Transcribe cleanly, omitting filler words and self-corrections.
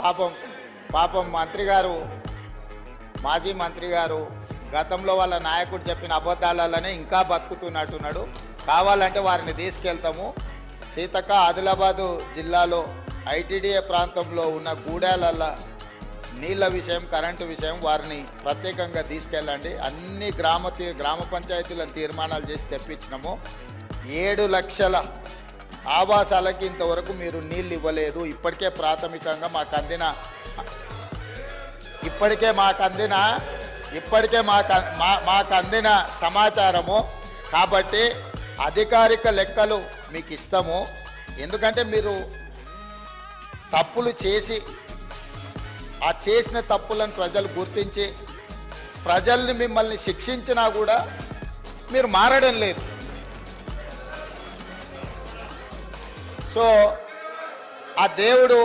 పాపం పాపం మంత్రి గారు, మాజీ మంత్రి గారు గతంలో వాళ్ళ నాయకుడు చెప్పిన అబద్ధాలనే ఇంకా బతుకుతున్నట్టున్నాడు. కావాలంటే వారిని తీసుకెళ్తాము. సీతక్క ఆదిలాబాదు జిల్లాలో ఐటీడీఏ ప్రాంతంలో ఉన్న గూడాలల్ల నీళ్ళ విషయం, కరెంటు విషయం వారిని ప్రత్యేకంగా తీసుకెళ్ళండి. అన్ని గ్రామ పంచాయతీలను తీర్మానాలు చేసి తెప్పించినాము. 7 లక్షల ఆవాసాలకి ఇంతవరకు మీరు నీళ్ళు ఇవ్వలేదు. ఇప్పటికే ప్రాథమికంగా మాకు అందిన సమాచారము. కాబట్టి అధికారిక లెక్కలు మీకు ఇస్తాము. ఎందుకంటే మీరు తప్పులు చేసి ఆ చేసిన తప్పులను ప్రజలు గుర్తించి ప్రజల్ని మిమ్మల్ని శిక్షించినా కూడా మీరు మారడం లేదు. సో ఆ దేవుడు